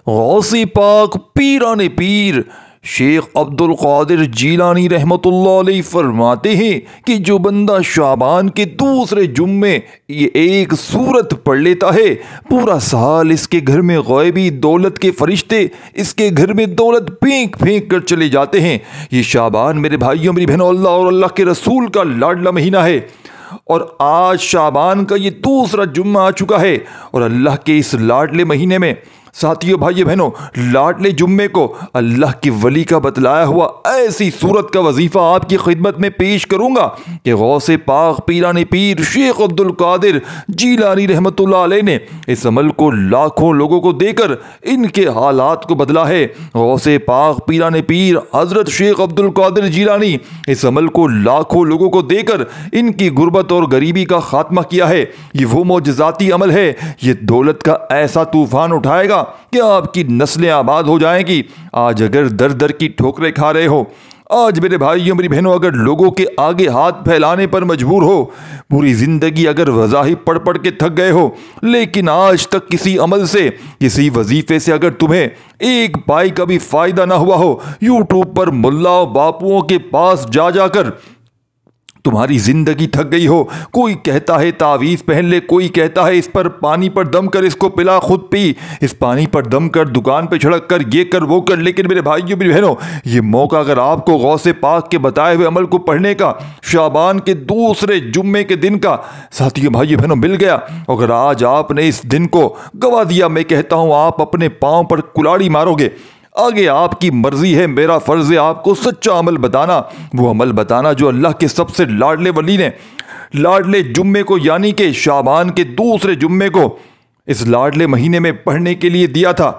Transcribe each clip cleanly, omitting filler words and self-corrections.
غوث پاک پیران پیر شیخ عبد القادر جیلانی رحمۃ اللہ علیہ فرماتے ہیں کہ جو بندہ شعبان کے دوسرے جمعے یہ ایک سورت پڑھ لیتا ہے، پورا سال اس کے گھر میں غیبی دولت کے فرشتے اس کے گھر میں دولت پھینک پھینک کر چلے جاتے ہیں۔ یہ شعبان میرے بھائیوں، میری بہنوں، اللہ اور اللہ کے رسول کا لاڈلا مہینہ ہے، اور آج شعبان کا یہ دوسرا جمعہ آ چکا ہے، اور اللہ کے اس لاڈلے مہینے میں ساتھیوں، بھائیو بہنوں، لاڈلے جمعے کو اللہ کی ولی کا بتلایا ہوا ایسی صورت کا وظیفہ آپ کی خدمت میں پیش کروں گا کہ غوث پاک پیران پیر شیخ عبد القادر جیلانی رحمۃ اللہ علیہ نے اس عمل کو لاکھوں لوگوں کو دے کر ان کے حالات کو بدلا ہے۔ غوث پاک پیران پیر حضرت شیخ عبد القادر جیلانی اس عمل کو لاکھوں لوگوں کو دے کر ان کی غربت اور غریبی کا خاتمہ کیا ہے۔ یہ وہ معجزاتی عمل ہے، یہ دولت کا ایسا طوفان اٹھائے گا کہ آپ کی نسلیں آباد ہو جائیں گی۔ آج اگر در در کی ٹھوکریں کھا رہے ہو، آج میرے بھائیوں، میری بہنوں، اگر لوگوں کے آگے ہاتھ پھیلانے پر مجبور ہو، پوری زندگی اگر وظائف پڑھ پڑھ کے تھک گئے ہو، لیکن آج تک کسی عمل سے، کسی وظیفے سے اگر تمہیں ایک پائی کا بھی فائدہ نہ ہوا ہو، یوٹیوب پر ملا و باپوؤں کے پاس جا جا کر تمہاری زندگی تھک گئی ہو، کوئی کہتا ہے تعویذ پہن لے، کوئی کہتا ہے اس پر پانی پر دم کر، اس کو پلا، خود پی، اس پانی پر دم کر، دکان پہ چھڑک کر، یہ کر وہ کر، لیکن میرے بھائیوں، میری بہنوں، یہ موقع اگر آپ کو غوث پاک کے بتائے ہوئے عمل کو پڑھنے کا، شعبان کے دوسرے جمعے کے دن کا، ساتھیوں، بھائیوں بہنوں، مل گیا، اگر آج آپ نے اس دن کو گوا دیا، میں کہتا ہوں آپ اپنے پاؤں پر کلاڑی مارو گے۔ آگے آپ کی مرضی ہے، میرا فرض ہے آپ کو سچا عمل بتانا، وہ عمل بتانا جو اللہ کے سب سے لاڈلے ولی نے لاڈلے جمعے کو، یعنی کہ شعبان کے دوسرے جمعے کو اس لاڈلے مہینے میں پڑھنے کے لیے دیا تھا۔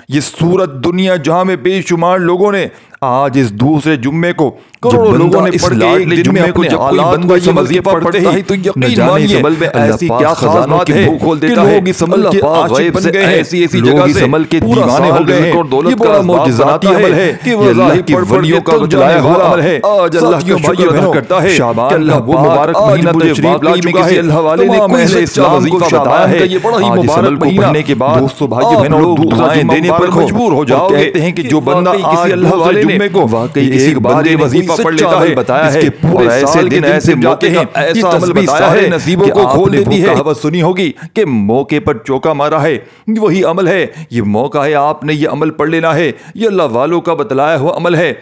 یہ سورت دنیا جہاں میں بے شمار لوگوں نے آج اس دوسرے جمعے کو، کروڑوں لوگوں نے پڑھ کے ایک جمعے کو جب کوئی بندہ یہ وظیفہ پڑھتے ہی تو یقین مانیے ایسی کیا خزانوں کی بھوک کھول دیتا ہے کہ لوگ کے عاشق بن گئے ہیں، ایسی جگہ سے عمل کے دیوانے ہو گئے ہیں۔ یہ بڑا معجزاتی عمل ہے کہ وہ اللہ کی ولیوں کا بتلایا ہوا عمل ہے۔ آج اللہ کا شکر ادا کرتا ہے کہ اللہ وہ مبارک مہینہ تشریف لا چکا ہے، اللہ والے نے کوئی اسلام کو وظیفہ ہے۔ یہ بڑا ہی مبارک مہینہ پڑھنے کے بعد دوستو، بھائیو بہنوں، لوگ دعائیں دینے پر مجبور ہو جاؤ گے، کہتے ہیں کہ جو بندہ کسی اللہ والے جمعے کو واقعی ایک بار یہ وظیفہ پڑھ لیتا ہے، بتایا ہے، پورے ایسے دن ایسے موقع ہیں، ایسا عمل بتایا ہے، نصیبوں کو کھول دیتی ہے۔ کہاوت سنی ہوگی کہ موقع پر چوکا مارا ہے، وہی عمل ہے، یہ موقع ہے، آپ نے یہ عمل پڑھ لینا ہے، یہ اللہ والوں کا بتلایا ہوا عمل ہے،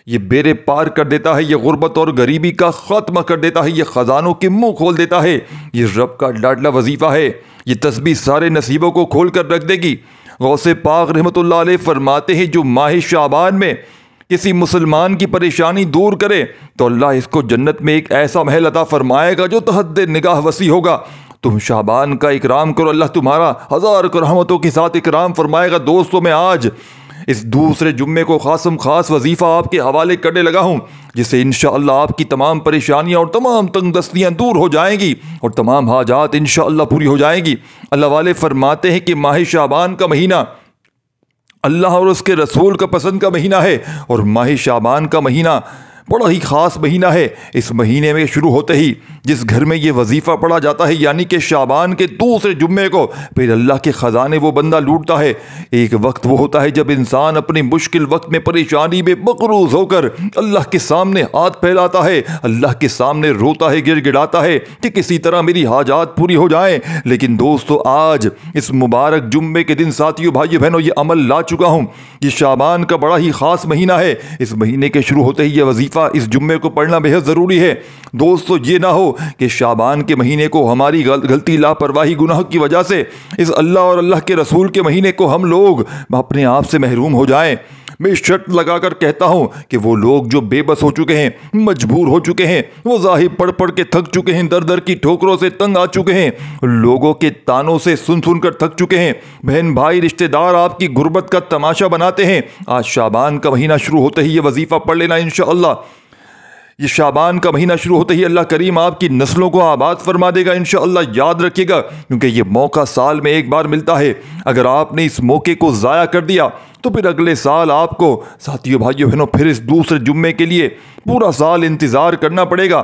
یہ بیڑے پار کر دیتا ہے، یہ غربت اور غریبی کا خاتمہ کر دیتا ہے، یہ خزانوں کے منہ کھول دیتا ہے، یہ رب کا لاڈلا وظیفہ ہے، یہ تسبیح سارے نصیبوں کو کھول کر رکھ دے گی۔ غوث پاک رحمۃ اللہ علیہ فرماتے ہیں جو ماہ شعبان میں کسی مسلمان کی پریشانی دور کرے تو اللہ اس کو جنت میں ایک ایسا محل عطا فرمائے گا جو تحد نگاہ وسیع ہوگا۔ تم شعبان کا اکرام کرو، اللہ تمہارا ہزار رحمتوں کے ساتھ اکرام فرمائے گا۔ دوستوں، میں آج اس دوسرے جمعے کو خاص وظیفہ آپ کے حوالے کرنے لگا ہوں، جس سے انشاءاللہ آپ کی تمام پریشانیاں اور تمام تنگ دستیاں دور ہو جائیں گی اور تمام حاجات انشاءاللہ پوری ہو جائیں گی۔ اللہ والے فرماتے ہیں کہ ماہ شعبان کا مہینہ اللہ اور اس کے رسول کا پسند کا مہینہ ہے، اور ماہ شعبان کا مہینہ بڑا ہی خاص مہینہ ہے۔ اس مہینے میں شروع ہوتے ہی جس گھر میں یہ وظیفہ پڑھا جاتا ہے، یعنی کہ شعبان کے دوسرے جمعے کو، پھر اللہ کے خزانے وہ بندہ لوٹتا ہے۔ ایک وقت وہ ہوتا ہے جب انسان اپنی مشکل وقت میں پریشانی میں مقروض ہو کر اللہ کے سامنے ہاتھ پھیلاتا ہے، اللہ کے سامنے روتا ہے، گر گڑاتا ہے کہ کسی طرح میری حاجات پوری ہو جائیں۔ لیکن دوستو، آج اس مبارک جمعے کے دن ساتھیوں، بھائیو بہنوں، یہ عمل لا چکا ہوں۔ یہ شعبان کا بڑا ہی خاص مہینہ ہے، اس مہینے کے شروع ہوتے ہی یہ وظیفہ اس جمعے کو پڑھنا بہت ضروری ہے۔ دوستو، یہ نہ ہو کہ شعبان کے مہینے کو ہماری غلطی، لاپرواہی، گناہ کی وجہ سے اس اللہ اور اللہ کے رسول کے مہینے کو ہم لوگ اپنے آپ سے محروم ہو جائیں۔ میں شرط لگا کر کہتا ہوں کہ وہ لوگ جو بے بس ہو چکے ہیں، مجبور ہو چکے ہیں، وہ ظاہر پڑھ پڑھ کے تھک چکے ہیں، در در کی ٹھوکروں سے تنگ آ چکے ہیں، لوگوں کے تانوں سے سن کر تھک چکے ہیں، بہن بھائی رشتہ دار آپ کی غربت کا تماشا بناتے ہیں، آج شعبان کا مہینہ شروع ہوتے ہی یہ وظیفہ پڑھ لینا انشاءاللہ۔ یہ شعبان کا مہینہ شروع ہوتے ہی اللہ کریم آپ کی نسلوں کو آباد فرما دے گا انشاءاللہ۔ یاد رکھیے گا، کیونکہ یہ موقع سال میں ایک بار ملتا ہے، اگر آپ نے اس موقع کو ضائع کر دیا تو پھر اگلے سال آپ کو ساتھیوں، بھائیوں بہنوں، پھر اس دوسرے جمعے کے لیے پورا سال انتظار کرنا پڑے گا۔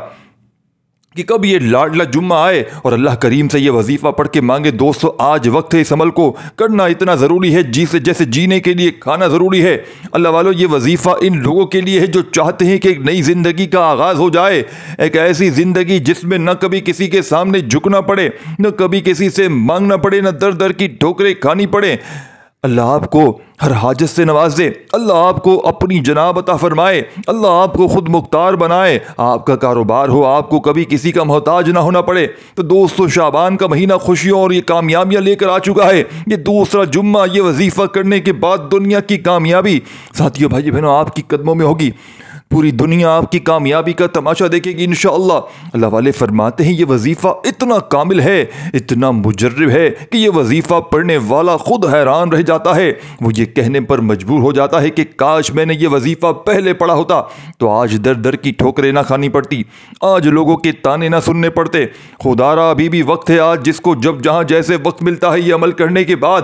کہ کب یہ لاڈلا جمعہ آئے اور اللہ کریم سے یہ وظیفہ پڑھ کے مانگے۔ دوستو آج وقت ہے اس عمل کو کرنا اتنا ضروری ہے جیسے جینے کے لیے کھانا ضروری ہے۔ اللہ والو یہ وظیفہ ان لوگوں کے لیے ہے جو چاہتے ہیں کہ ایک نئی زندگی کا آغاز ہو جائے، ایک ایسی زندگی جس میں نہ کبھی کسی کے سامنے جھکنا پڑے، نہ کبھی کسی سے مانگنا پڑے، نہ در در کی ٹھوکریں کھانی پڑے۔ اللہ آپ کو ہر حاجت سے نواز دے، اللہ آپ کو اپنی جناب عطا فرمائے، اللہ آپ کو خود مختار بنائے، آپ کا کاروبار ہو، آپ کو کبھی کسی کا محتاج نہ ہونا پڑے۔ تو دوستو شعبان کا مہینہ خوشیوں اور یہ کامیابیاں لے کر آ چکا ہے۔ یہ دوسرا جمعہ یہ وظیفہ کرنے کے بعد دنیا کی کامیابی ساتھیوں بھائی بہنوں آپ کی قدموں میں ہوگی۔ پوری دنیا آپ کی کامیابی کا تماشا دیکھے گی انشاءاللہ۔ اللہ والے فرماتے ہیں یہ وظیفہ اتنا کامل ہے، اتنا مجرب ہے کہ یہ وظیفہ پڑھنے والا خود حیران رہ جاتا ہے۔ وہ یہ کہنے پر مجبور ہو جاتا ہے کہ کاش میں نے یہ وظیفہ پہلے پڑھا ہوتا تو آج در در کی ٹھوکریں نہ کھانی پڑتی، آج لوگوں کے تانے نہ سننے پڑتے۔ خدا را ابھی بھی وقت ہے آج جس کو جب جہاں جیسے وقت ملتا ہے یہ عمل کرنے کے بعد۔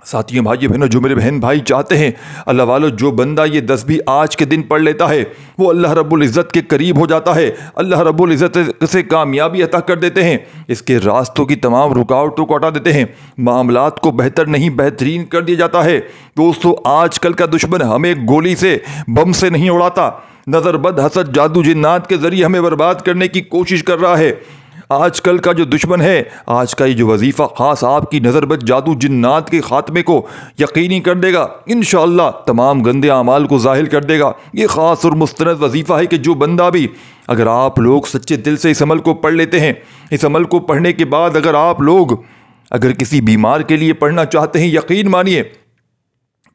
ساتھیوں بھائی بہنوں جو میرے بہن بھائی چاہتے ہیں، اللہ والو جو بندہ یہ تسبیح آج کے دن پڑھ لیتا ہے وہ اللہ رب العزت کے قریب ہو جاتا ہے، اللہ رب العزت سے کامیابی عطا کر دیتے ہیں، اس کے راستوں کی تمام رکاوٹوں کو ہٹا دیتے ہیں، معاملات کو بہتر نہیں بہترین کر دیا جاتا ہے۔ دوستو آج کل کا دشمن ہمیں گولی سے بم سے نہیں اڑاتا، نظر بد حسد جادو جنات کے ذریعے ہمیں برباد کرنے کی کوشش کر رہا ہے۔ آج کل کا جو دشمن ہے، آج کا یہ جو وظیفہ خاص آپ کی نظر بد جادو جنات کے خاتمے کو یقینی کر دے گا انشاءاللہ، تمام گندے اعمال کو ظاہر کر دے گا۔ یہ خاص اور مستند وظیفہ ہے کہ جو بندہ بھی اگر آپ لوگ سچے دل سے اس عمل کو پڑھ لیتے ہیں، اس عمل کو پڑھنے کے بعد اگر آپ لوگ کسی بیمار کے لیے پڑھنا چاہتے ہیں، یقین مانیے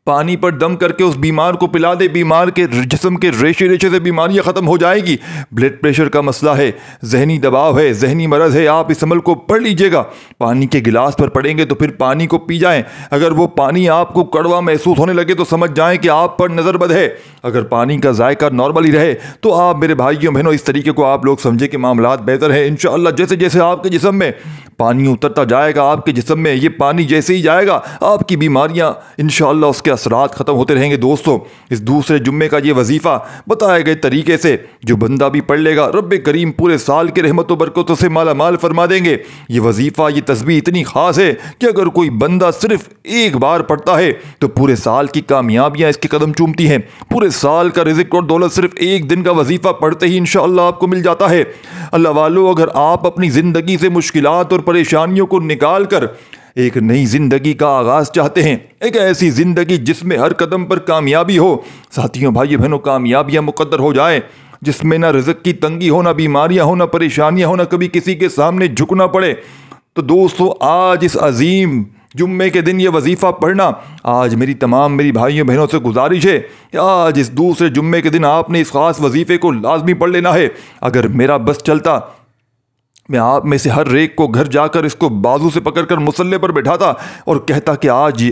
پانی پر دم کر کے اس بیمار کو پلا دے، بیمار کے جسم کے ریشے ریشے سے بیماریاں ختم ہو جائے گی۔ بلڈ پریشر کا مسئلہ ہے، ذہنی دباؤ ہے، ذہنی مرض ہے، آپ اس عمل کو پڑھ لیجئے گا۔ پانی کے گلاس پر پڑھیں گے تو پھر پانی کو پی جائیں، اگر وہ پانی آپ کو کڑوا محسوس ہونے لگے تو سمجھ جائیں کہ آپ پر نظر بد ہے، اگر پانی کا ذائقہ نارمل ہی رہے تو آپ میرے بھائیوں بہنوں اس طریقے کو آپ لوگ سمجھیں کہ معاملات بہتر ہیں انشاءاللہ۔ جیسے جیسے آپ کے جسم میں پانی اترتا جائے گا، آپ کے جسم میں یہ پانی جیسے ہی جائے گا آپ کی بیماریاں انشاءاللہ اس کے اثرات ختم ہوتے رہیں گے۔ دوستو اس دوسرے جمعے کا یہ وظیفہ بتائے گئے طریقے سے جو بندہ بھی پڑھ لے گا رب کریم پورے سال کے رحمت و برکتوں سے مالا مال فرما دیں گے۔ یہ وظیفہ یہ تسبیح اتنی خاص ہے کہ اگر کوئی بندہ صرف ایک بار پڑھتا ہے تو پورے سال کی کامیابیاں اس کے قدم چومتی ہیں، پورے سال کا رزق اور دولت صرف ایک دن کا وظیفہ پڑھتے ہی انشاءاللہ آپ کو مل جاتا ہے۔ اللہ والو اگر آپ اپنی زندگی سے مشکلات اور پریشانیوں کو نکال کر ایک نئی زندگی کا آغاز چاہتے ہیں، ایک ایسی زندگی جس میں ہر قدم پر کامیابی ہو، ساتھیوں بھائی بہنوں کامیابیاں مقدر ہو جائیں، جس میں نہ رزق کی تنگی ہو، نہ بیماریاں ہو، نہ پریشانیاں ہو، نہ کبھی کسی کے سامنے جھکنا پڑے، تو دوستو آج اس عظیم جمعے کے دن یہ وظیفہ پڑھنا، آج میری بھائیوں بہنوں سے گزارش ہے کہ آج اس دوسرے جمعے کے دن آپ نے اس خاص وظیفے کو لازمی پڑھ لینا ہے۔ اگر میرا بس چلتا میں آپ میں سے ہر ایک کو گھر جا کر اس کو بازو سے پکڑ کر مصلے پر بٹھاتا اور کہتا کہ آج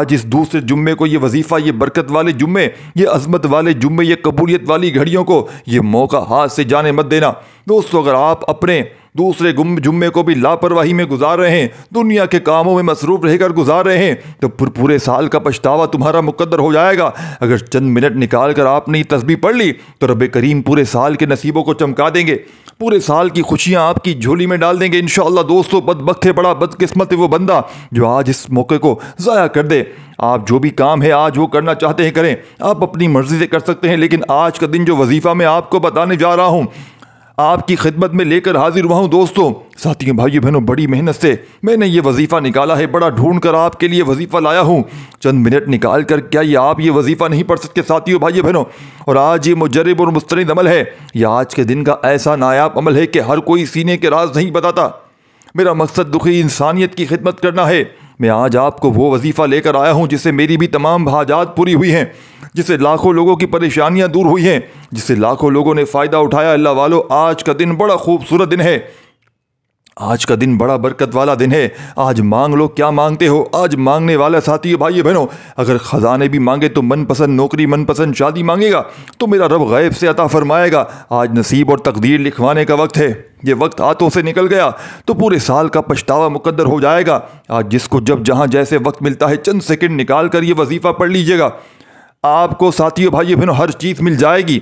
اس دوسرے جمعے کو یہ وظیفہ، یہ برکت والے جمعے، یہ عظمت والے جمعے، یہ قبولیت والی گھڑیوں کو یہ موقع ہاتھ سے جانے مت دینا۔ دوستو اگر آپ اپنے دوسرے جمعے کو بھی لاپرواہی میں گزار رہے ہیں، دنیا کے کاموں میں مصروف رہ کر گزار رہے ہیں، تو پورے سال کا پچھتاوا تمہارا مقدر ہو جائے گا۔ اگر چند منٹ نکال کر آپ نے یہ تسبیح پڑھ لی تو رب کریم پورے سال کے نصیبوں کو چمکا دیں گے، پورے سال کی خوشیاں آپ کی جھولی میں ڈال دیں گے انشاءاللہ۔ دوستو بدبخت ہے، بڑا بدقسمت ہے وہ بندہ جو آج اس موقع کو ضائع کر دے۔ آپ جو بھی کام ہے آج وہ کرنا چاہتے ہیں کریں، آپ اپنی مرضی سے کر سکتے ہیں، لیکن آج کا دن جو وظیفہ میں آپ کو بتانے جا رہا ہوں، آپ کی خدمت میں لے کر حاضر ہوا ہوں۔ دوستو ساتھیوں بھائیوں بہنوں بڑی محنت سے میں نے یہ وظیفہ نکالا ہے، بڑا ڈھونڈ کر آپ کے لیے وظیفہ لایا ہوں، چند منٹ نکال کر کیا یہ آپ یہ وظیفہ نہیں پڑھ سکتے ساتھیوں بھائیوں بہنوں؟ اور آج یہ مجرب اور مستند عمل ہے، یہ آج کے دن کا ایسا نایاب عمل ہے کہ ہر کوئی سینے کے راز نہیں بتاتا۔ میرا مقصد دکھی انسانیت کی خدمت کرنا ہے۔ میں آج آپ کو وہ وظیفہ لے کر آیا ہوں جس سے میری بھی تمام حاجات پوری ہوئی ہیں، جس سے لاکھوں لوگوں کی پریشانیاں دور ہوئی ہیں، جس سے لاکھوں لوگوں نے فائدہ اٹھایا۔ اللہ والو آج کا دن بڑا خوبصورت دن ہے، آج کا دن بڑا برکت والا دن ہے۔ آج مانگ لو کیا مانگتے ہو، آج مانگنے والا ساتھی بھائی بہنوں اگر خزانے بھی مانگے تو من پسند نوکری، من پسند شادی مانگے گا تو میرا رب غیب سے عطا فرمائے گا۔ آج نصیب اور تقدیر لکھوانے کا وقت ہے، یہ وقت ہاتھوں سے نکل گیا تو پورے سال کا پچھتاوا مقدر ہو جائے گا۔ آج جس کو جب جہاں جیسے وقت ملتا ہے چند سیکنڈ نکال کر یہ وظیفہ پڑھ لیجئے گا، آپ کو ساتھیوں بھائیوں بہنوں ہر چیز مل جائے گی۔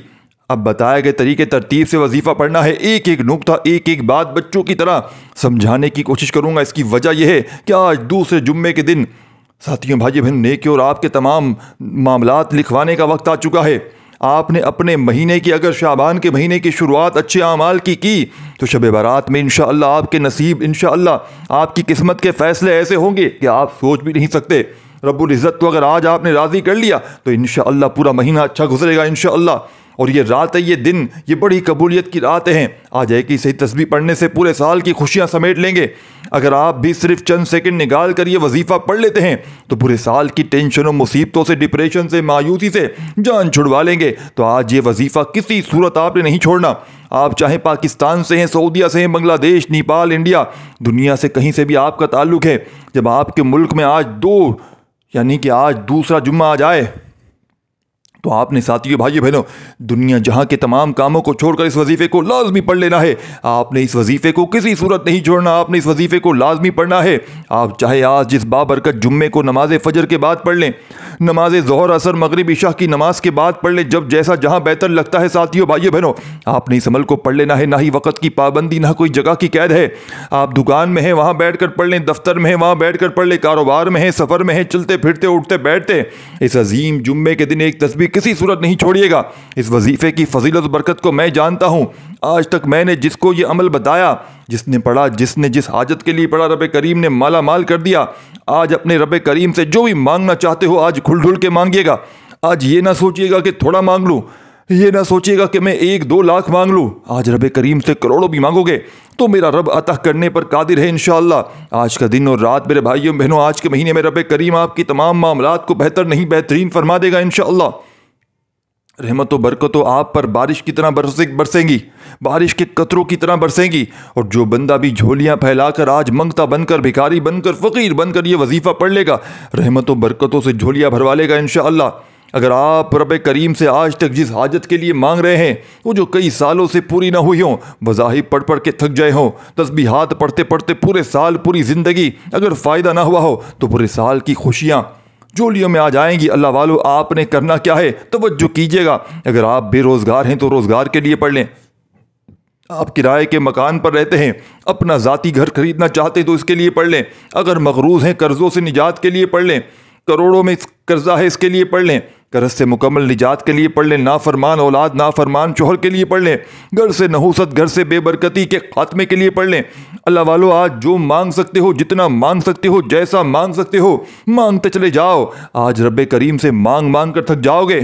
اب بتائے گئے طریقے ترتیب سے وظیفہ پڑھنا ہے، ایک ایک نقطہ ایک ایک بات بچوں کی طرح سمجھانے کی کوشش کروں گا۔ اس کی وجہ یہ ہے کہ آج دوسرے جمعے کے دن ساتھیوں بھائی بہن نیکی اور آپ کے تمام معاملات لکھوانے کا وقت آ چکا ہے۔ آپ نے اپنے مہینے کی، اگر شعبان کے مہینے کی شروعات اچھے اعمال کی تو شب برات میں انشاءاللہ آپ کے نصیب، انشاءاللہ آپ کی قسمت کے فیصلے ایسے ہوں گے کہ آپ سوچ بھی نہیں سکتے۔ رب العزت تو اگر آج آپ نے راضی کر لیا تو انشاءاللہ پورا مہینہ اچھا گزرے گا انشاءاللہ۔ اور یہ رات ہے، یہ دن، یہ بڑی قبولیت کی راتیں ہیں۔ آج ایک ہی صحیح تسبیح پڑھنے سے پورے سال کی خوشیاں سمیٹ لیں گے۔ اگر آپ بھی صرف چند سیکنڈ نکال کر یہ وظیفہ پڑھ لیتے ہیں تو پورے سال کی ٹینشنوں، مصیبتوں سے، ڈپریشن سے، مایوسی سے جان چھڑوا لیں گے۔ تو آج یہ وظیفہ کسی صورت آپ نے نہیں چھوڑنا۔ آپ چاہے پاکستان سے ہیں، سعودیہ سے ہیں، بنگلہ دیش، نیپال، انڈیا، دنیا سے کہیں سے بھی آپ کا تعلق ہے، جب آپ کے ملک میں آج آج دوسرا جمعہ آ جائے تو آپ نے ساتھیوں بھائیو بہنوں دنیا جہاں کے تمام کاموں کو چھوڑ کر اس وظیفے کو لازمی پڑھ لینا ہے۔ آپ نے اس وظیفے کو کسی صورت نہیں چھوڑنا، آپ نے اس وظیفے کو لازمی پڑھنا ہے۔ آپ چاہے آج جس بابرکت جمعے کو نماز فجر کے بعد پڑھ لیں، نماز ظہر، عصر، مغرب، عشاء کی نماز کے بعد پڑھ لیں، جب جیسا جہاں بہتر لگتا ہے ساتھیوں بھائیو بہنوں آپ نے اس عمل کو پڑھ لینا ہے۔ نہ ہی وقت کی پابندی، نہ کوئی جگہ کی قید ہے۔ آپ دکان میں ہیں وہاں بیٹھ کر پڑھ لیں، دفتر میں ہیں وہاں بیٹھ کر پڑھ لیں، کاروبار میں ہیں، سفر میں ہیں، چلتے پھرتے اٹھتے بیٹھتے اس عظیم جمعے کے دن ایک تسبیح کسی صورت نہیں چھوڑیے گا۔ اس وظیفے کی فضیلت و برکت کو میں جانتا ہوں۔ آج تک میں نے جس کو یہ عمل بتایا، جس نے پڑھا، جس نے جس حاجت کے لیے پڑھا، رب کریم نے مالا مال کر دیا۔ آج اپنے رب کریم سے جو بھی مانگنا چاہتے ہو آج کھل ڈھل کے مانگیے گا۔ آج یہ نہ سوچیے گا کہ تھوڑا مانگ لوں، یہ نہ سوچیے گا کہ میں 1-2 لاکھ مانگ لوں۔ آج رب کریم سے کروڑوں بھی مانگو گے تو میرا رب عطا کرنے پر قادر ہے انشاءاللہ۔ آج کا دن اور رات میرے بھائیوں بہنوں، آج کے مہینے میں رب کریم آپ کی تمام معاملات کو بہتر نہیں بہترین فرما دے گا انشاءاللہ۔ رحمت و برکت و آپ پر بارش کی طرح برسیں گی، بارش کے قطروں کی طرح برسیں گی۔ اور جو بندہ بھی جھولیاں پھیلا کر آج منگتا بن کر، بھکاری بن کر، فقیر بن کر یہ وظیفہ پڑھ لے گا، رحمت و برکتوں سے جھولیاں بھروا لے گا انشاءاللہ۔ اگر آپ رب کریم سے آج تک جس حاجت کے لیے مانگ رہے ہیں وہ جو کئی سالوں سے پوری نہ ہوئی ہوں، وظائف پڑھ پڑھ کے تھک جائے ہوں، تسبیحات پڑھتے پڑھتے پورے سال، پوری زندگی اگر فائدہ نہ ہوا ہو تو پورے سال کی خوشیاں جولیوں میں آ جائیں گی۔ اللہ والو، آپ نے کرنا کیا ہے؟ توجہ کیجیے گا۔ اگر آپ بے روزگار ہیں تو روزگار کے لیے پڑھ لیں۔ آپ کرائے کے مکان پر رہتے ہیں، اپنا ذاتی گھر خریدنا چاہتے ہیں تو اس کے لیے پڑھ لیں۔ اگر مقروض ہیں، قرضوں سے نجات کے لیے پڑھ لیں۔ کروڑوں میں قرضہ ہے، اس کے لیے پڑھ لیں۔ قرض سے مکمل نجات کے لیے پڑھ لیں۔ نافرمان اولاد، نافرمان شوہر کے لیے پڑھ لیں۔ گھر سے نحوست، گھر سے بے برکتی کے خاتمے کے لیے پڑھ لیں۔ اللہ والو، آج جو مانگ سکتے ہو، جتنا مانگ سکتے ہو، جیسا مانگ سکتے ہو، مانگتے چلے جاؤ۔ آج رب کریم سے مانگ مانگ کر تھک جاؤ گے،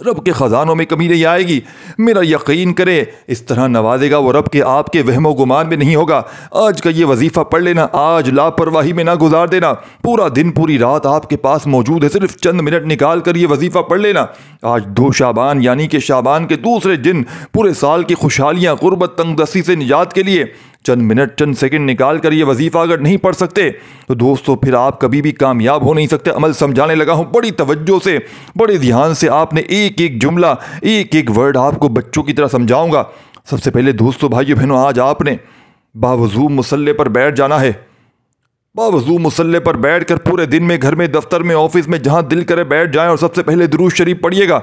رب کے خزانوں میں کمی نہیں آئے گی۔ میرا یقین کرے، اس طرح نوازے گا وہ رب کے آپ کے وہم و گمان میں نہیں ہوگا۔ آج کا یہ وظیفہ پڑھ لینا، آج لاپرواہی میں نہ گزار دینا۔ پورا دن، پوری رات آپ کے پاس موجود ہے، صرف چند منٹ نکال کر یہ وظیفہ پڑھ لینا۔ آج 2 شعبان یعنی کہ شعبان کے دوسرے دن، پورے سال کی خوشحالیاں، غربت، تنگ دستی سے نجات کے لیے چند منٹ، چند سیکنڈ نکال کر یہ وظیفہ اگر نہیں پڑھ سکتے تو دوستو پھر آپ کبھی بھی کامیاب ہو نہیں سکتے۔ عمل سمجھانے لگا ہوں، بڑی توجہ سے، بڑے دھیان سے آپ نے ایک ایک جملہ، ایک ایک ورڈ آپ کو بچوں کی طرح سمجھاؤں گا۔ سب سے پہلے دوستو بھائیو بہنوں، آج آپ نے باوضو مصلے پر بیٹھ جانا ہے۔ باوضو مصلے پر بیٹھ کر پورے دن میں، گھر میں، دفتر میں، آفس میں، جہاں دل کرے بیٹھ جائیں اور سب سے پہلے درود شریف پڑھیے گا۔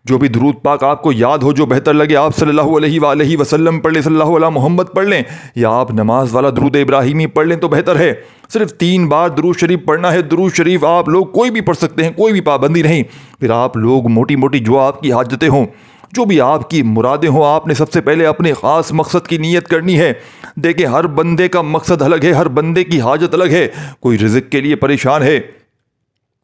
جو بھی درود پاک آپ کو یاد ہو، جو بہتر لگے، آپ صلی اللہ علیہ وآلہ وسلم پڑھ لیں، صلی اللہ علیہ محمد پڑھ لیں، یا آپ نماز والا درود ابراہیمی پڑھ لیں تو بہتر ہے۔ صرف 3 بار درود شریف پڑھنا ہے۔ درود شریف آپ لوگ کوئی بھی پڑھ سکتے ہیں، کوئی بھی پابندی نہیں۔ پھر آپ لوگ موٹی موٹی جو آپ کی حاجتیں ہوں، جو بھی آپ کی مرادیں ہوں، آپ نے سب سے پہلے اپنے خاص مقصد کی نیت کرنی ہے۔ دیکھیں، ہر بندے کا مقصد الگ ہے، ہر بندے کی حاجت الگ ہے۔ کوئی رزق کے لیے پریشان ہے،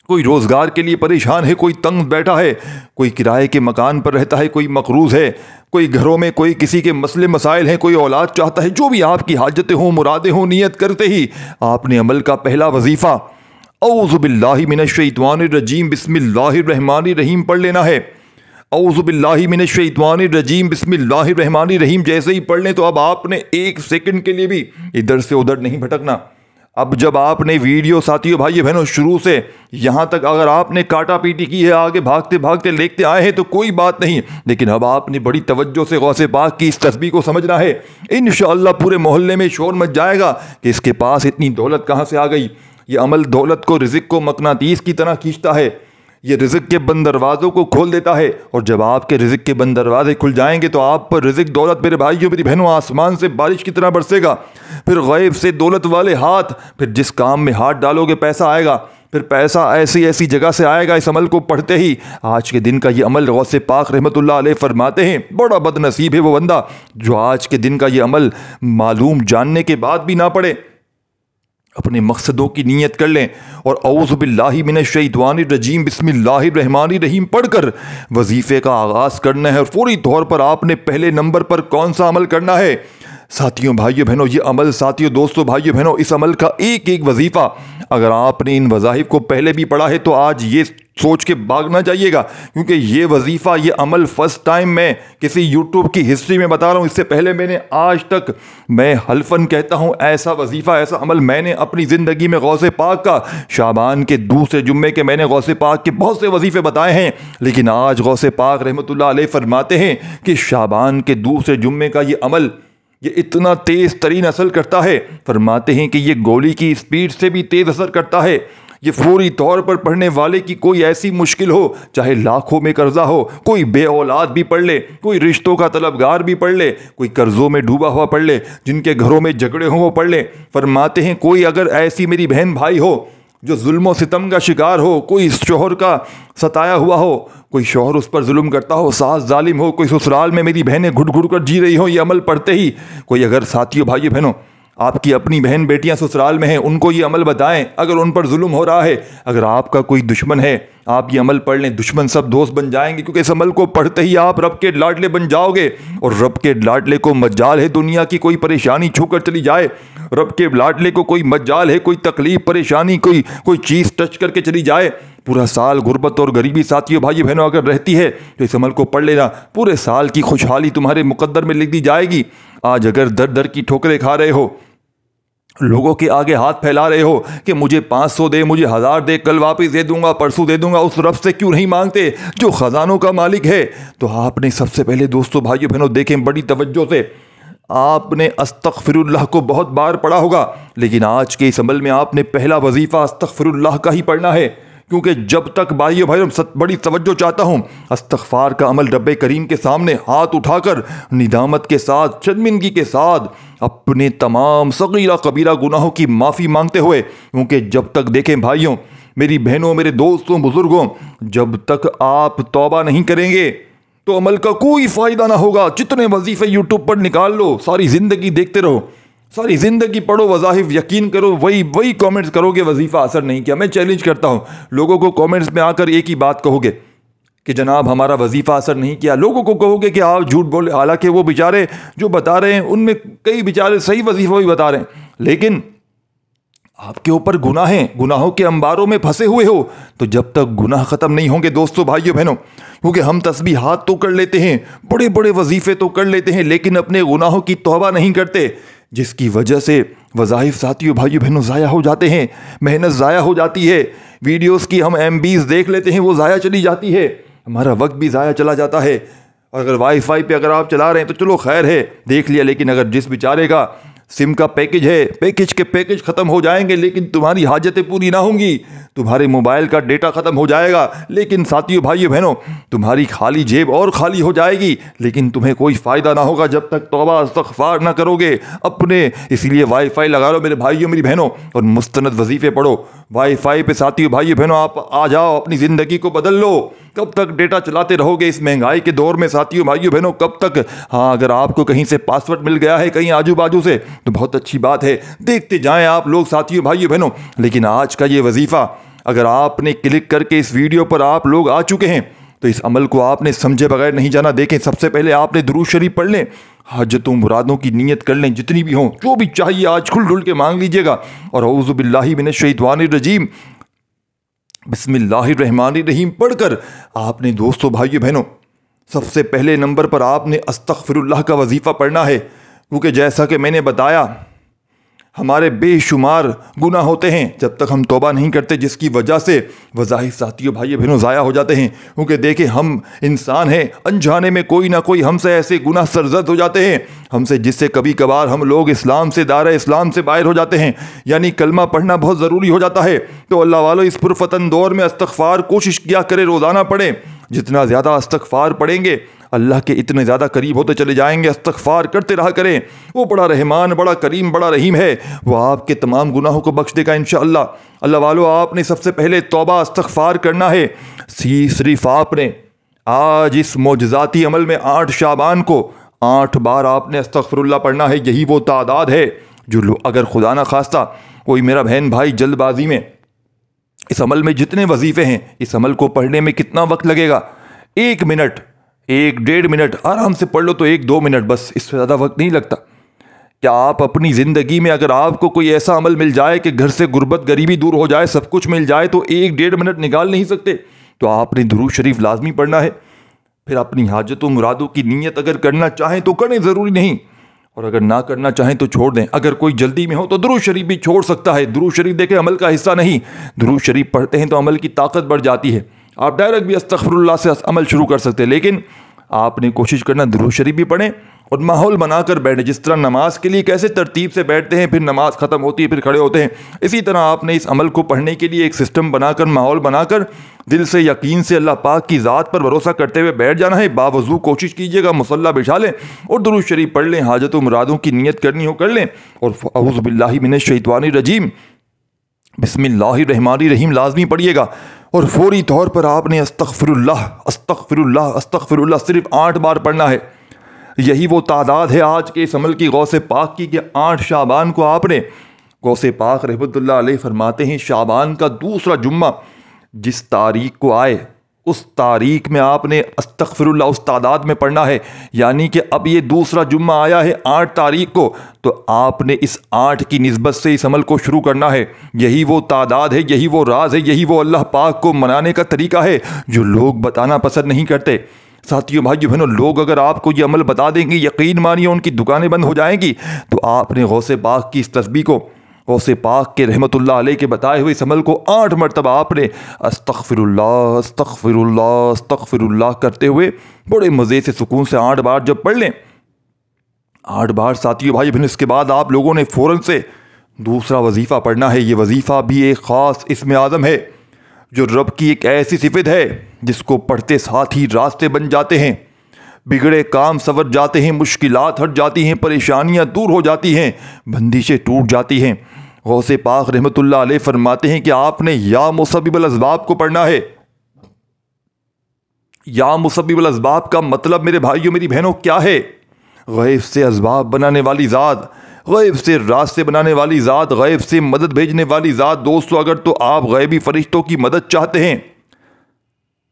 کوئی روزگار کے لیے پریشان ہے، کوئی تنگ بیٹھا ہے، کوئی کرائے کے مکان پر رہتا ہے، کوئی مقروض ہے، کوئی گھروں میں کوئی کسی کے مسئلے مسائل ہیں، کوئی اولاد چاہتا ہے۔ جو بھی آپ کی حاجتیں ہوں، مرادیں ہوں، نیت کرتے ہی آپ نے عمل کا پہلا وظیفہ اعوذ باللہ من الشیطان الرجیم بسم اللہ الرحمن الرحیم پڑھ لینا ہے۔ اعوذ باللہ من الشیطان الرجیم بسم اللہ الرحمن الرحیم جیسے ہی پڑھ لیں تو اب آپ نے 1 سیکنڈ کے لیے بھی ادھر سے ادھر نہیں بھٹکنا۔ اب جب آپ نے ویڈیو ساتھیوں بھائی بہنوں شروع سے یہاں تک اگر آپ نے کاٹا پیٹی کی ہے، آگے بھاگتے بھاگتے لکھتے آئے ہیں تو کوئی بات نہیں، لیکن اب آپ نے بڑی توجہ سے غوث پاک کی اس تسبیح کو سمجھنا ہے۔ انشاءاللہ پورے محلے میں شور مچ جائے گا کہ اس کے پاس اتنی دولت کہاں سے آ گئی۔ یہ عمل دولت کو، رزق کو مقناطیس کی طرح کھینچتا ہے۔ یہ رزق کے بند دروازوں کو کھول دیتا ہے، اور جب آپ کے رزق کے بند دروازے کھل جائیں گے تو آپ پر رزق دولت میرے بھائیوں میری بہنوں آسمان سے بارش کی طرح برسے گا، پھر غیب سے دولت والے ہاتھ، پھر جس کام میں ہاتھ ڈالو گے پیسہ آئے گا، پھر پیسہ ایسی جگہ سے آئے گا اس عمل کو پڑھتے ہی۔ آج کے دن کا یہ عمل غوث پاک رحمۃ اللہ علیہ فرماتے ہیں بڑا بد نصیب ہے وہ بندہ جو آج کے دن کا یہ عمل معلوم جاننے کے بعد بھی نہ پڑھے۔ اپنے مقصدوں کی نیت کر لیں اور اعوذ باللہ من الشیطان الرجیم بسم اللہ الرحمن الرحیم پڑھ کر وظیفے کا آغاز کرنا ہے، اور فوری طور پر آپ نے پہلے نمبر پر کون سا عمل کرنا ہے؟ ساتھیوں بھائیوں بہنوں یہ عمل، ساتھیوں دوستوں بھائیوں بہنوں، اس عمل کا ایک ایک وظیفہ اگر آپ نے ان وظائف کو پہلے بھی پڑھا ہے تو آج یہ سوچ کے بھاگنا چاہیے گا، کیونکہ یہ وظیفہ یہ عمل فرسٹ ٹائم میں کسی یوٹیوب کی ہسٹری میں بتا رہا ہوں، اس سے پہلے میں نے آج تک، میں حلفاً کہتا ہوں، ایسا وظیفہ ایسا عمل میں نے اپنی زندگی میں غوث پاک کا شعبان کے دوسرے جمعے کے میں نے غوث پاک کے بہت سے وظیفے بتائے ہیں، لیکن آج غوث پاک رحمۃ اللہ علیہ فرماتے ہیں کہ شعبان کے دوسرے جمعے کا یہ عمل یہ اتنا تیز ترین اثر کرتا ہے، فرماتے ہیں کہ یہ گولی کی اسپیڈ سے بھی تیز اثر کرتا ہے۔ یہ فوری طور پر پڑھنے والے کی کوئی ایسی مشکل ہو، چاہے لاکھوں میں قرضہ ہو، کوئی بے اولاد بھی پڑھ لے، کوئی رشتوں کا طلبگار بھی پڑھ لے، کوئی قرضوں میں ڈوبا ہوا پڑھ لے، جن کے گھروں میں جھگڑے ہوں وہ پڑھ لے۔ فرماتے ہیں کوئی اگر ایسی میری بہن بھائی ہو جو ظلم و ستم کا شکار ہو، کوئی شوہر کا ستایا ہوا ہو، کوئی شوہر اس پر ظلم کرتا ہو، ساس ظالم ہو، کوئی سسرال میں میری بہنیں گھٹ گھٹ کر جی رہی ہوں یہ عمل پڑھتے ہی، کوئی اگر ساتھیوں بھائیوں بہنوں آپ کی اپنی بہن بیٹیاں سسرال میں ہیں ان کو یہ عمل بتائیں اگر ان پر ظلم ہو رہا ہے، اگر آپ کا کوئی دشمن ہے آپ یہ عمل پڑھ لیں، دشمن سب دوست بن جائیں گے، کیونکہ اس عمل کو پڑھتے ہی آپ رب کے لاڈلے بن جاؤ گے، اور رب کے لاڈلے کو مجال ہے دنیا کی کوئی پریشانی چھو کر چلی جائے، رب کے لاڈلے کو کوئی مجال ہے کوئی تکلیف پریشانی کوئی چیز ٹچ کر کے چلی جائے، پورا سال غربت اور غریبی ساتھیوں بھائیوں بہنوں اگر رہتی ہے تو اس عمل کو پڑھ لینا، پورے سال کی خوشحالی تمہارے مقدر میں لکھ دی جائے گی۔ آج اگر در در کی ٹھوکریں کھا رہے ہو، لوگوں کے آگے ہاتھ پھیلا رہے ہو کہ مجھے 500 دے، مجھے 1000 دے، کل واپس دے دوں گا، پرسوں دے دوں گا، اس رب سے کیوں نہیں مانگتے جو خزانوں کا مالک ہے؟ تو آپ نے سب سے پہلے دوستوں بھائیوں بہنوں دیکھیں بڑی توجہ سے، آپ نے استغفر اللہ کو بہت بار پڑھا ہوگا، لیکن آج کے اس عمل میں آپ نے پہلا وظیفہ استغفر اللہ کا ہی پڑھنا ہے، کیونکہ جب تک بھائیو بڑی توجہ چاہتا ہوں، استغفار کا عمل رب کریم کے سامنے ہاتھ اٹھا کر ندامت کے ساتھ شرمندگی کے ساتھ اپنے تمام صغیرہ کبیرہ گناہوں کی معافی مانگتے ہوئے، کیونکہ جب تک دیکھیں بھائیوں میری بہنوں میرے دوستوں بزرگوں، جب تک آپ توبہ نہیں کریں گے تو عمل کا کوئی فائدہ نہ ہوگا۔ جتنے وظیفے یوٹیوب پر نکال لو، ساری زندگی دیکھتے رہو، ساری زندگی پڑھو وظائف، یقین کرو وہی کامنٹس کرو گے وظیفہ اثر نہیں کیا۔ میں چیلنج کرتا ہوں لوگوں کو کامنٹس میں آ کر ایک ہی بات کہو گے کہ جناب ہمارا وظیفہ اثر نہیں کیا، لوگوں کو کہو گے کہ آپ جھوٹ بولے، حالانکہ وہ بیچارے جو بتا رہے ہیں ان میں کئی بیچارے صحیح وظیفہ بھی بتا رہے ہیں، لیکن آپ کے اوپر گناہ ہیں، گناہوں کے انباروں میں پھنسے ہوئے ہو، تو جب تک گناہ ختم نہیں ہوں گے دوستوں بھائیوں بہنوں، کیونکہ ہم تسبیحات تو کر لیتے ہیں، بڑے بڑے وظیفے تو کر لیتے ہیں، لیکن اپنے گناہوں کی توبہ نہیں کرتے، جس کی وجہ سے وظائف ساتھیوں بھائیوں بہنوں ضائع ہو جاتے ہیں، محنت ضائع ہو جاتی ہے، ویڈیوز کی ہم MBs دیکھ لیتے ہیں وہ ضائع چلی جاتی ہے، ہمارا وقت بھی ضائع چلا جاتا ہے۔ اگر وائی فائی پہ اگر آپ چلا رہے ہیں تو چلو خیر ہے دیکھ لیا، لیکن اگر جس بیچارے کا سم کا پیکج ہے، پیکج ختم ہو جائیں گے لیکن تمہاری حاجتیں پوری نہ ہوں گی، تمہارے موبائل کا ڈیٹا ختم ہو جائے گا، لیکن ساتھیوں بھائیوں بہنوں تمہاری خالی جیب اور خالی ہو جائے گی، لیکن تمہیں کوئی فائدہ نہ ہوگا جب تک توبہ استغفار نہ کرو گے اپنے۔ اسی لیے وائی فائی لگا لو میرے بھائیوں میری بہنوں اور مستند وظیفے پڑھو۔ وائی فائی پہ ساتھیوں بھائیوں بہنوں آپ آ جاؤ، اپنی زندگی کو بدل لو۔ کب تک ڈیٹا چلاتے رہو گے اس مہنگائی کے دور میں ساتھیوں بھائیوں بہنوں؟ کب تک؟ ہاں اگر آپ کو کہیں سے پاسورڈ مل گیا ہے کہیں آجو باجو سے تو بہت اچھی بات ہے، دیکھتے جائیں آپ لوگ ساتھیوں بھائیوں بہنوں، لیکن آج کا یہ وظیفہ اگر آپ نے کلک کر کے اس ویڈیو پر آپ لوگ آ چکے ہیں تو اس عمل کو آپ نے سمجھے بغیر نہیں جانا۔ دیکھیں سب سے پہلے آپ نے درود شریف پڑھ لیں، حاجتوں مرادوں کی نیت کر لیں، جتنی بھی ہوں جو بھی چاہیے آج کھل ڈھل کے مانگ لیجئے گا، اور اعوذ باللہ من الشیطان الرجیم بسم اللہ الرحمن الرحیم پڑھ کر آپ نے دوستوں بھائیوں بہنوں سب سے پہلے نمبر پر آپ نے استغفر اللہ کا وظیفہ پڑھنا ہے، کیونکہ جیسا کہ میں نے بتایا ہمارے بے شمار گناہ ہوتے ہیں جب تک ہم توبہ نہیں کرتے، جس کی وجہ سے وظائف ساتھیوں بھائی بہنوں ضائع ہو جاتے ہیں۔ کیونکہ دیکھیں ہم انسان ہیں، انجانے میں کوئی نہ کوئی ہم سے ایسے گناہ سرزد ہو جاتے ہیں ہم سے، جس سے کبھی کبھار ہم لوگ اسلام سے، دائرہ اسلام سے باہر ہو جاتے ہیں۔ یعنی کلمہ پڑھنا بہت ضروری ہو جاتا ہے۔ تو اللہ والو اس پرفتن دور میں استغفار کوشش کیا کرے، روزانہ پڑھیں۔ جتنا زیادہ استغفار پڑھیں گے اللہ کے اتنے زیادہ قریب ہوتے چلے جائیں گے۔ استغفار کرتے رہا کریں، وہ بڑا رحمان، بڑا کریم، بڑا رحیم ہے، وہ آپ کے تمام گناہوں کو بخش دے گا انشاءاللہ۔ اللہ والو آپ نے سب سے پہلے توبہ استغفار کرنا ہے۔ صرف آپ نے آج اس معجزاتی عمل میں 8 شعبان کو 8 بار آپ نے استغفر اللہ پڑھنا ہے۔ یہی وہ تعداد ہے جو اگر خدا نہ خواستہ کوئی میرا بہن بھائی جلد بازی میں اس عمل میں جتنے وظیفے ہیں، اس عمل کو پڑھنے میں کتنا وقت لگے گا؟ 1 منٹ، 1-1.5 منٹ آرام سے پڑھ لو تو 1-2 منٹ، بس اس سے زیادہ وقت نہیں لگتا۔ کیا آپ اپنی زندگی میں اگر آپ کو کوئی ایسا عمل مل جائے کہ گھر سے غربت غریبی دور ہو جائے، سب کچھ مل جائے، تو 1-1.5 منٹ نکال نہیں سکتے؟ تو آپ نے درود شریف لازمی پڑھنا ہے۔ پھر اپنی حاجتوں مرادوں کی نیت اگر کرنا چاہیں تو کریں، ضروری نہیں، اور اگر نہ کرنا چاہیں تو چھوڑ دیں۔ اگر کوئی جلدی میں ہو تو درود شریف بھی چھوڑ سکتا ہے۔ درود شریف دیکھیں عمل کا حصہ نہیں، درود شریف پڑھتے ہیں تو عمل کی طاقت بڑھ جاتی ہے۔ آپ ڈائریکٹ بھی استغفر اللہ سے عمل شروع کر سکتے ہیں، لیکن آپ نے کوشش کرنا درود شریف بھی پڑھیں اور ماحول بنا کر بیٹھیں۔ جس طرح نماز کے لیے کیسے ترتیب سے بیٹھتے ہیں، پھر نماز ختم ہوتی ہے پھر کھڑے ہوتے ہیں، اسی طرح آپ نے اس عمل کو پڑھنے کے لیے ایک سسٹم بنا کر، ماحول بنا کر، دل سے یقین سے اللہ پاک کی ذات پر بھروسہ کرتے ہوئے بیٹھ جانا ہے۔ باوضو کوشش کیجئے گا، مصلی بچھا لیں اور درود شریف پڑھ لیں۔ حاجت و مرادوں کی نیت کرنی ہو کر لیں، اور اعوذ باللہ من الشیطان الرجیم بسم اللہ الرحمن الرحیم لازمی پڑھیے گا، اور فوری طور پر آپ نے استغفر اللہ استغفر اللہ استغفر اللہ صرف 8 بار پڑھنا ہے۔ یہی وہ تعداد ہے آج کے اس عمل کی غوث پاک کی کہ 8 شعبان کو آپ نے، غوث پاک رحمۃ اللہ علیہ فرماتے ہیں شعبان کا دوسرا جمعہ جس تاریخ کو آئے اس تاریخ میں آپ نے استغفر اللہ اس تعداد میں پڑھنا ہے۔ یعنی کہ اب یہ دوسرا جمعہ آیا ہے 8 تاریخ کو، تو آپ نے اس 8 کی نسبت سے اس عمل کو شروع کرنا ہے۔ یہی وہ تعداد ہے، یہی وہ راز ہے، یہی وہ اللہ پاک کو منانے کا طریقہ ہے جو لوگ بتانا پسند نہیں کرتے۔ ساتھیوں بھائیو بہنوں، لوگ اگر آپ کو یہ عمل بتا دیں گے، یقین مانیے ان کی دکانیں بند ہو جائیں گی۔ تو آپ نے غوث پاک کی اس تسبیح کو، غوث پاک کے رحمت اللہ علیہ کے بتائے ہوئے اس عمل کو 8 مرتبہ آپ نے استغفر اللہ استغفر اللہ استغفر اللہ کرتے ہوئے بڑے مزے سے سکون سے 8 بار جب پڑھ لیں، 8 بار ساتھیوں بھائی بہن، اس کے بعد آپ لوگوں نے فوراً سے دوسرا وظیفہ پڑھنا ہے۔ یہ وظیفہ بھی ایک خاص اسم اعظم ہے جو رب کی ایک ایسی صفت ہے جس کو پڑھتے ساتھ ہی راستے بن جاتے ہیں، بگڑے کام سنور جاتے ہیں، مشکلات ہٹ جاتی ہیں، پریشانیاں دور ہو جاتی ہیں، بندشیں ٹوٹ جاتی ہیں۔ غوث پاک رحمت اللہ علیہ فرماتے ہیں کہ آپ نے یا مسبب الاسباب کو پڑھنا ہے۔ یا مسبب الاسباب کا مطلب میرے بھائیوں میری بہنوں کیا ہے؟ غیب سے اسباب بنانے والی ذات، غیب سے راستے بنانے والی ذات، غیب سے مدد بھیجنے والی ذات۔ دوستو اگر تو آپ غیبی فرشتوں کی مدد چاہتے ہیں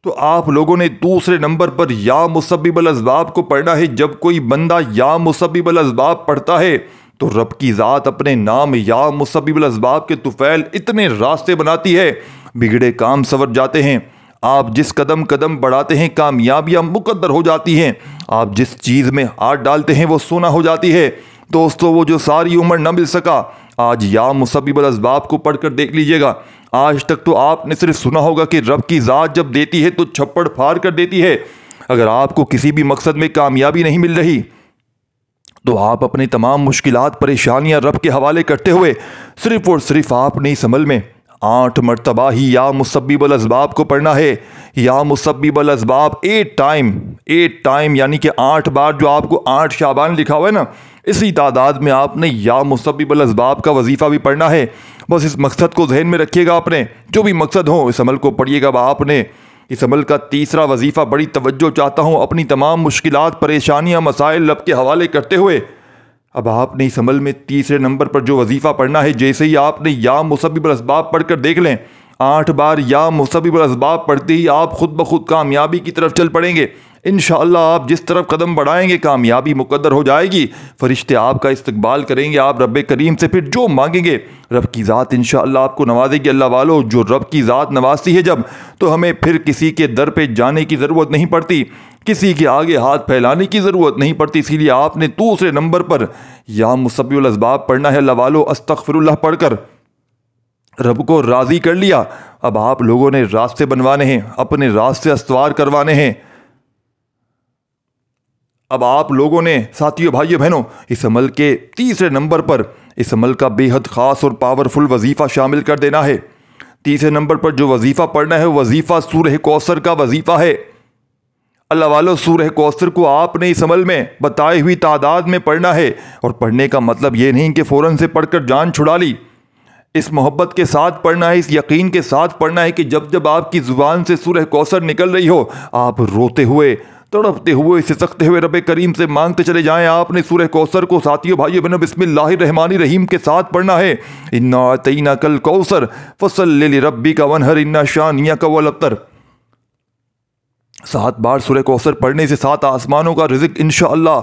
تو آپ لوگوں نے دوسرے نمبر پر یا مسبب الاسباب کو پڑھنا ہے۔ جب کوئی بندہ یا مسبب الاسباب پڑھتا ہے تو رب کی ذات اپنے نام یا مسبب الاسباب کے طفیل اتنے راستے بناتی ہے، بگڑے کام سنور جاتے ہیں۔ آپ جس قدم بڑھاتے ہیں کامیابیاں مقدر ہو جاتی ہیں، آپ جس چیز میں ہاتھ ڈالتے ہیں وہ سونا ہو جاتی ہے۔ دوستو وہ جو ساری عمر نہ مل سکا، آج یا مسبب الاسباب کو پڑھ کر دیکھ لیجئے گا۔ آج تک تو آپ نے صرف سنا ہوگا کہ رب کی ذات جب دیتی ہے تو چھپڑ پھاڑ کر دیتی ہے۔ اگر آپ کو کسی بھی مقصد میں کامیابی نہیں مل رہی تو آپ اپنے تمام مشکلات پریشانیاں رب کے حوالے کرتے ہوئے صرف اور صرف آپ نے اس عمل میں 8 مرتبہ ہی یا مسبب الاسباب کو پڑھنا ہے۔ یا مسبب الاسباب 8 ٹائم یعنی کہ 8 بار، جو آپ کو 8 شعبان لکھا ہوا ہے نا، اسی تعداد میں آپ نے یا مسبب الاسباب کا وظیفہ بھی پڑھنا ہے۔ بس اس مقصد کو ذہن میں رکھیے گا، اپنے جو بھی مقصد ہو اس عمل کو پڑھیے گا۔ آپ نے اس عمل کا تیسرا وظیفہ بڑی توجہ چاہتا ہوں، اپنی تمام مشکلات پریشانیاں مسائل رب کے حوالے کرتے ہوئے اب آپ نے اس عمل میں تیسرے نمبر پر جو وظیفہ پڑھنا ہے، جیسے ہی آپ نے یا مسبب الاسباب پڑھ کر دیکھ لیں، 8 بار یا مسبب الاسباب پڑھتے ہی آپ خود بخود کامیابی کی طرف چل پڑیں گے۔ انشاءاللہ آپ جس طرف قدم بڑھائیں گے کامیابی مقدر ہو جائے گی، فرشتے آپ کا استقبال کریں گے، آپ رب کریم سے پھر جو مانگیں گے رب کی ذات انشاءاللہ آپ کو نوازے گی۔ اللہ والو، جو رب کی ذات نوازتی ہے جب، تو ہمیں پھر کسی کے در پہ جانے کی ضرورت نہیں پڑتی۔ کسی کے آگے ہاتھ پھیلانے کی ضرورت نہیں پڑتی، اسی لیے آپ نے دوسرے نمبر پر یا مسبح الاسباب پڑھنا ہے۔ اللہ والو استغفر اللہ پڑھ کر رب کو راضی کر لیا۔ اب آپ لوگوں نے راستے بنوانے ہیں، اپنے راستے استوار کروانے ہیں۔ اب آپ لوگوں نے ساتھیوں بھائیوں بہنوں اس عمل کے تیسرے نمبر پر اس عمل کا بے حد خاص اور پاورفل وظیفہ شامل کر دینا ہے۔ تیسرے نمبر پر جو وظیفہ پڑھنا ہے وہ وظیفہ سورہ کوثر کا وظیفہ ہے۔ اللہ والو سورہ کوثر کو آپ نے اس عمل میں بتائی ہوئی تعداد میں پڑھنا ہے، اور پڑھنے کا مطلب یہ نہیں کہ فوراً سے پڑھ کر جان چھڑا لی۔ اس محبت کے ساتھ پڑھنا ہے، اس یقین کے ساتھ پڑھنا ہے کہ جب جب آپ کی زبان سے سورہ کوثر نکل رہی ہو آپ روتے ہوئے، تڑپتے ہوئے، سسکتے ہوئے رب کریم سے مانگتے چلے جائیں۔ آپ نے سورہ کوثر کو ساتھیوں بھائیوں بہنوں بسم اللہ الرحمن الرحیم کے ساتھ پڑھنا ہے۔ انا اعطیناک الکوثر فصلی لربک وانحر ان شانئک هو الابتر۔ 7 بار سورہ کوثر پڑھنے سے 7 آسمانوں کا رزق انشاءاللہ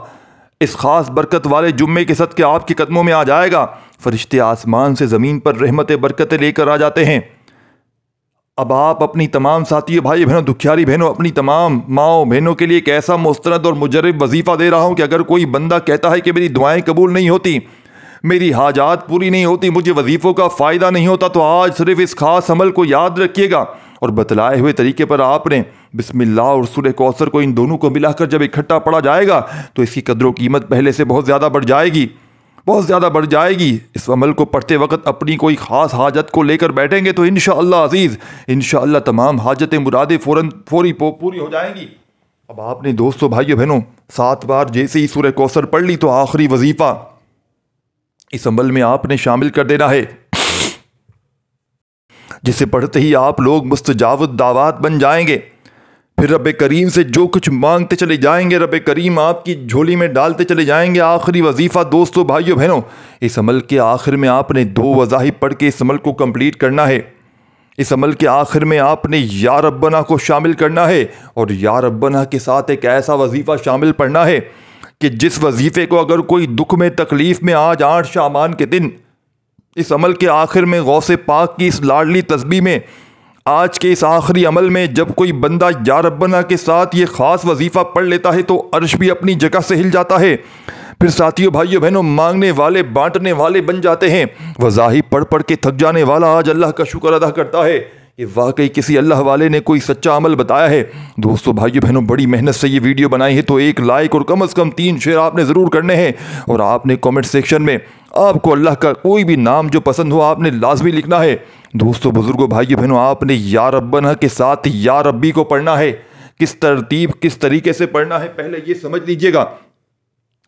اس خاص برکت والے جمعے کے صدقے آپ کے قدموں میں آ جائے گا۔ فرشتے آسمان سے زمین پر رحمت برکتیں لے کر آ جاتے ہیں۔ اب آپ اپنی تمام ساتھیوں بھائی بہنوں دکھیاری بہنوں اپنی تمام ماؤں بہنوں کے لیے ایک ایسا مستند اور مجرب وظیفہ دے رہا ہوں کہ اگر کوئی بندہ کہتا ہے کہ میری دعائیں قبول نہیں ہوتی، میری حاجات پوری نہیں ہوتی، مجھے وظیفوں کا فائدہ نہیں ہوتا، تو آج صرف اس خاص عمل کو یاد رکھیے گا، اور بتلائے ہوئے طریقے پر آپ نے بسم اللہ اور سورہ کوثر کو ان دونوں کو ملا کر جب اکٹھا پڑھا جائے گا تو اس کی قدر و قیمت پہلے سے بہت زیادہ بڑھ جائے گی، بہت زیادہ بڑھ جائے گی۔ اس عمل کو پڑھتے وقت اپنی کوئی خاص حاجت کو لے کر بیٹھیں گے تو انشاءاللہ عزیز انشاءاللہ تمام حاجتیں مرادیں فوری پوری ہو جائیں گی۔ اب آپ نے دوستو بھائیو بہنوں 7 بار جیسے ہی سورہ کوثر پڑھ لی تو آخری وظیفہ اس عمل میں آپ نے شامل کر دینا ہے، جسے پڑھتے ہی آپ لوگ مستجاب الدعوات بن جائیں گے۔ پھر رب کریم سے جو کچھ مانگتے چلے جائیں گے رب کریم آپ کی جھولی میں ڈالتے چلے جائیں گے۔ آخری وظیفہ دوستو بھائیو بہنوں اس عمل کے آخر میں آپ نے 2 وظائف پڑھ کے اس عمل کو کمپلیٹ کرنا ہے۔ اس عمل کے آخر میں آپ نے یا ربنا کو شامل کرنا ہے، اور یا ربنا کے ساتھ ایک ایسا وظیفہ شامل پڑھنا ہے کہ جس وظیفے کو اگر کوئی دکھ میں تکلیف میں آج 8 شعبان کے دن اس عمل کے آخر میں غوث پاک کی اس لاڈلی تسبیح میں آج کے اس آخری عمل میں جب کوئی بندہ یا ربنا کے ساتھ یہ خاص وظیفہ پڑھ لیتا ہے تو عرش بھی اپنی جگہ سے ہل جاتا ہے۔ پھر ساتھیوں بھائیوں بہنوں مانگنے والے بانٹنے والے بن جاتے ہیں۔ وظائف پڑھ پڑھ کے تھک جانے والا آج اللہ کا شکر ادا کرتا ہے کہ واقعی کسی اللہ والے نے کوئی سچا عمل بتایا ہے۔ دوستو بھائیو بہنوں بڑی محنت سے یہ ویڈیو بنائی ہے تو ایک لائک اور کم از کم 3 شیئر آپ نے ضرور کرنے ہیں، اور آپ نے کامنٹ سیکشن میں آپ کو اللہ کا کوئی بھی نام جو پسند ہو آپ نے لازمی لکھنا ہے۔ دوستو بزرگوں بھائیو بہنوں آپ نے یا ربنا کے ساتھ یا ربی کو پڑھنا ہے۔ کس ترتیب کس طریقے سے پڑھنا ہے پہلے یہ سمجھ لیجئے گا۔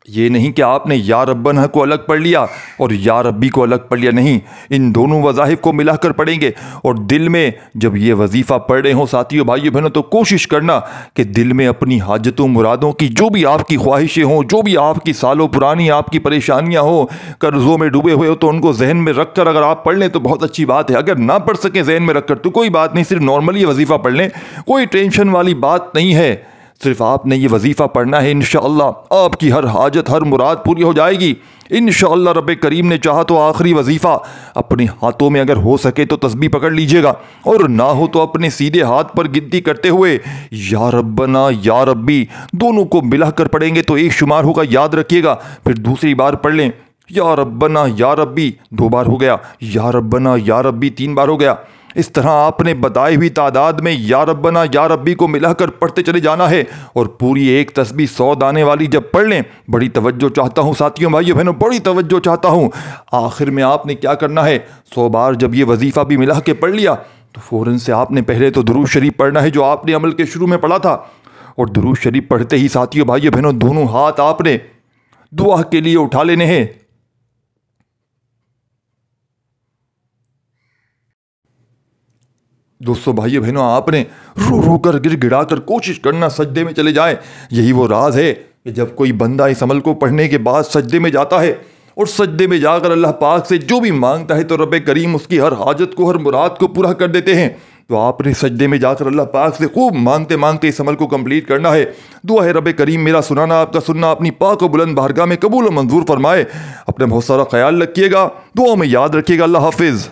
یہ نہیں کہ آپ نے یا ربنا کو الگ پڑھ لیا اور یا ربی کو الگ پڑھ لیا، نہیں، ان دونوں وظائف کو ملا کر پڑھیں گے۔ اور دل میں جب یہ وظیفہ پڑھ رہے ہوں ساتھیوں بھائیوں بہنوں تو کوشش کرنا کہ دل میں اپنی حاجتوں مرادوں کی جو بھی آپ کی خواہشیں ہوں، جو بھی آپ کی سالوں پرانی آپ کی پریشانیاں ہوں، قرضوں میں ڈوبے ہوئے ہو تو ان کو ذہن میں رکھ کر اگر آپ پڑھ لیں تو بہت اچھی بات ہے۔ اگر نہ پڑھ سکیں ذہن میں رکھ کر تو کوئی بات نہیں، صرف نارملی یہ وظیفہ پڑھ لیں، کوئی ٹینشن والی بات نہیں ہے۔ صرف آپ نے یہ وظیفہ پڑھنا ہے، انشاءاللہ آپ کی ہر حاجت ہر مراد پوری ہو جائے گی انشاءاللہ۔ رب کریم نے چاہا تو آخری وظیفہ اپنے ہاتھوں میں اگر ہو سکے تو تسبیح پکڑ لیجئے گا، اور نہ ہو تو اپنے سیدھے ہاتھ پر گنتی کرتے ہوئے یا ربنا یا ربی دونوں کو ملا کر پڑھیں گے تو ایک شمار ہوگا، یاد رکھیے گا۔ پھر دوسری بار پڑھ لیں یا ربنا یا ربی 2 بار ہو گیا، یا ربنا یا ربی 3 بار ہو گیا۔ اس طرح آپ نے بتائی ہوئی تعداد میں یا ربنا یا ربی کو ملا کر پڑھتے چلے جانا ہے، اور پوری ایک تسبیح 100 دانے والی جب پڑھ لیں، بڑی توجہ چاہتا ہوں ساتھیوں بھائیوں بہنوں بڑی توجہ چاہتا ہوں، آخر میں آپ نے کیا کرنا ہے 100 بار جب یہ وظیفہ بھی ملا کے پڑھ لیا تو فوراً سے آپ نے پہلے تو درود شریف پڑھنا ہے جو آپ نے عمل کے شروع میں پڑھا تھا، اور درود شریف پڑھتے ہی ساتھیوں بھائیوں بہنوں دونوں ہاتھ آپ نے دعا کے لیے اٹھا لینے ہیں۔ دوستو بھائیو بہنوں آپ نے رو رو کر گر گڑا کر کوشش کرنا سجدے میں چلے جائیں۔ یہی وہ راز ہے کہ جب کوئی بندہ اس عمل کو پڑھنے کے بعد سجدے میں جاتا ہے اور سجدے میں جا کر اللہ پاک سے جو بھی مانگتا ہے تو رب کریم اس کی ہر حاجت کو ہر مراد کو پورا کر دیتے ہیں۔ تو آپ نے سجدے میں جا کر اللہ پاک سے خوب مانگتے مانگتے اس عمل کو کمپلیٹ کرنا ہے۔ دعا ہے رب کریم میرا سنانا آپ کا سننا اپنی پاک و بلند بارگاہ میں قبول و منظور فرمائے۔ اپنا بہت سارا خیال رکھیے گا، دعاؤں میں یاد رکھیے گا۔ اللہ حافظ۔